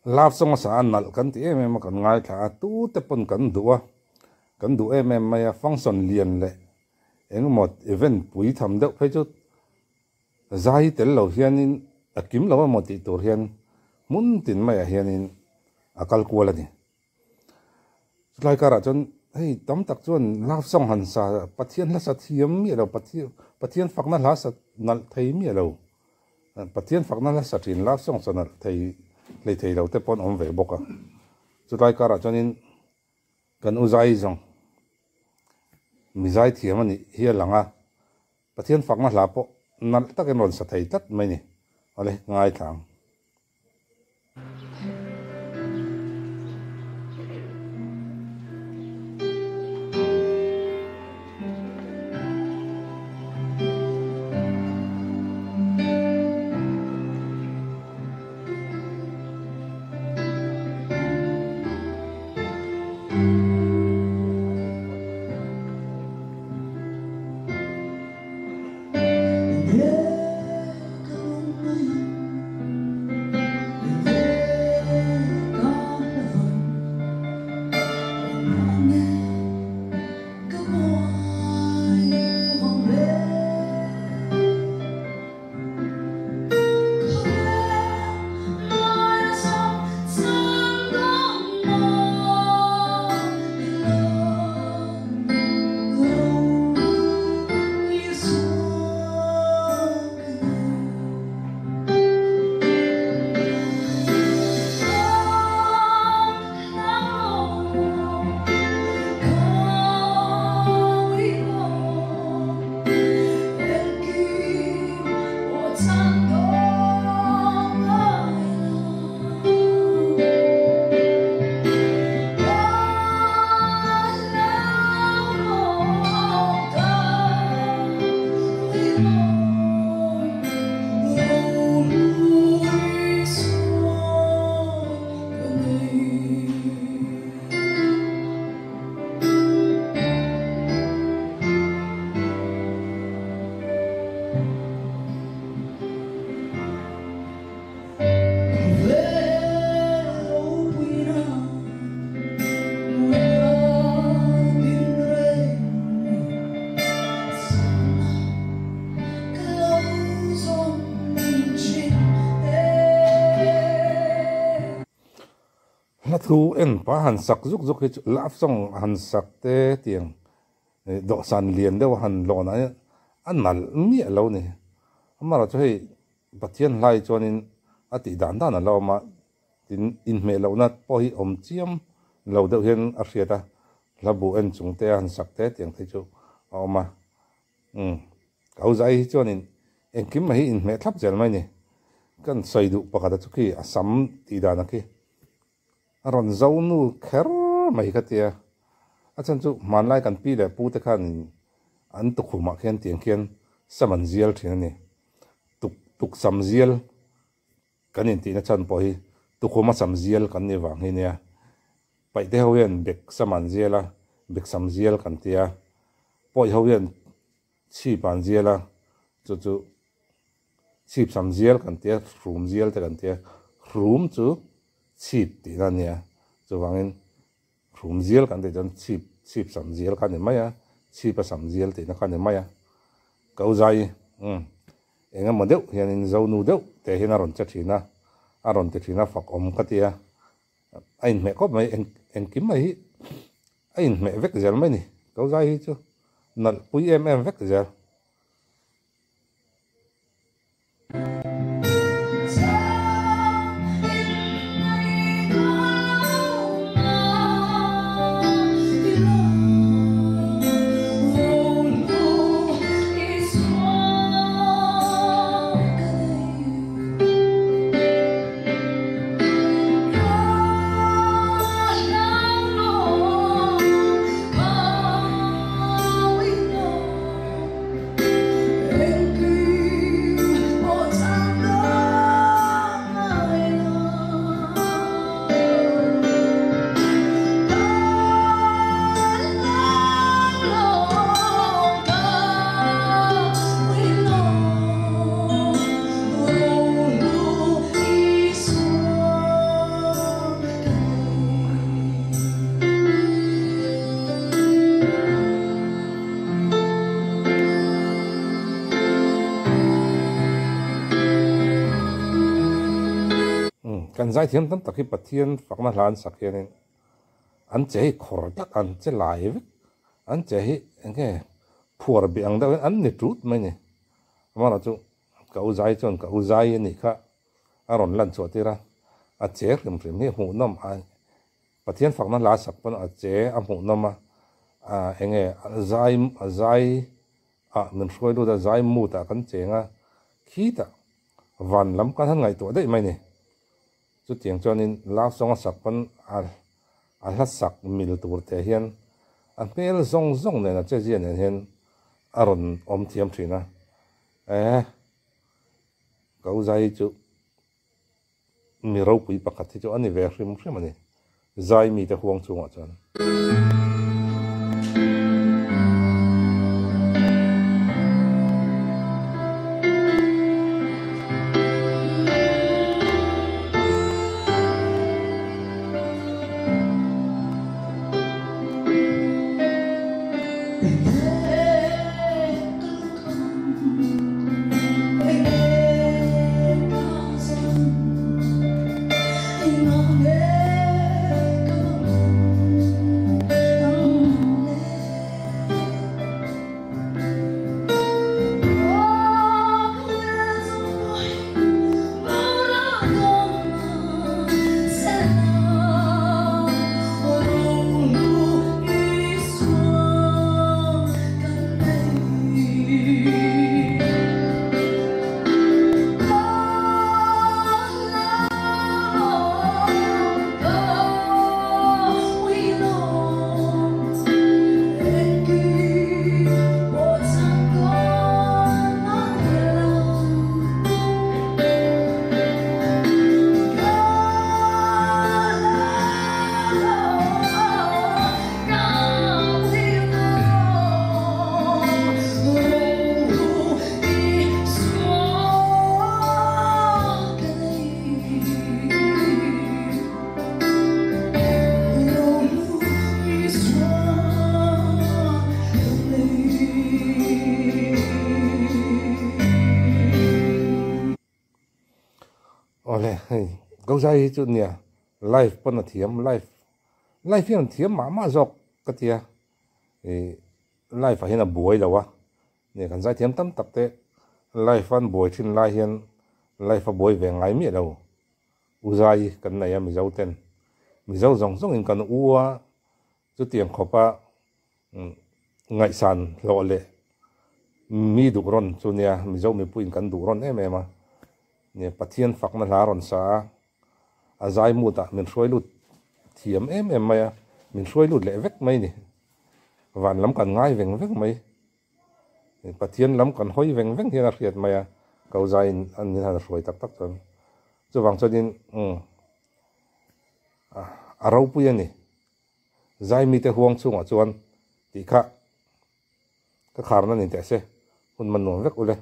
lap song sa nal kan ti em kan ngai tha tu te pon kan du em maya function lian le eng mot event pui tham deuh phei chu zai tel lo hianin akim lo mo ti tur hian mun tin mai hianin akal kuala ni lai kara chon hei tam tak chuan lap song han sa pathian la sa thiam mi lo pathian fakna la sa nal thei mi lo pathian fakna la sa thin lap song sa nal thei le thei lo te pon om ve boka chu lai kara chonin kan uzai zong mizai thiam ani hi langa pathian fakna la po nal taken ron sa thei tat mai ni ale ngai thang la thu en pa han sak zuk zuk hi lap song han sak te tiang do san lian deuh han lo na an nal mi lo ni amara chu hei pathian lai chuanin ati dan dan lo ma tin in me lo na po hi om chiam lo deuh hian a hriata labu en chung te han sak te tiang thei chu oma kau zai chuanin engkim mai in me thlap zel mai ni kan soidu pakata chu ki asam ti dana ki aron zaunu kher mai ka tia achan chu manlai kan pi le pu te khan an tu khuma khen tiang khian saman zial thin ani tuk sam zial kan in ti na chan po hi tu khuma sam zial kan ni wang hi nia pai te hoyen bek saman ziala bek sam zial kan tia poi hoyen chi pan ziala chu chip sam zial kan tia room zial te kan tia room chu chip ti na nia chu wangin room zial kan te jon chip sam zial kan ni maya chip sam zial te na kan ni maya kau zai enga modeu hianin zo nu deuh te hin aron cha thina aron te thina fak om ka tia ain me ko mai en kim mai ain me vek zel mai ni kau zai hi chu nal pui em vek zel kan zai thiam tam tak hi pathian fakna hlan sak hianin an che hi khor tak an che lai vek an che hi nge phuar biang da an ni tut mai ni amara chu kau zai chon kau zai ni kha aron lan chu tira a che rim rim hi hu nam a pathian fakna la sak pan a che a hu nam a enge zai a min shroi lu da zai mu ta kan che nga khi ta van lam kan han ngai to dei mai ni chu tiang chonin la song sak pan a la sak mil tur te hian a mel zong zong ne na che jian ne hian aron om thiam thina kau zai chu mi ro pui pakhat chu ani ve hrim hrim ani zai mi te huang chunga chan ole kau zai chu nia life pan thiam life hian thiam ma zok ka tia life a hian a buai lawa ne kan zai thiam tam tak te life an buai thin lai hian life a buai ve ngai mi lo uzai kan na ya mi zau ten mi zau zong zong in kan uwa chu tiang khopa ngai san lo le mi du ron chu nia mi zau mi puin kan du ron em em ne pathian fakna hla ron sa a zai mu ta min hroi lut thiam em maya min hroi lut le vek mai ni van lam kan ngai veng vek mai pathian lam kan hoi veng veng hian a hriat maya kau zai an ni han hroi tak tak chon chuwang chodin a ro pu yani zai mi te huang chunga chuan ti kha ka kharna ni te se hun man nuam vek ule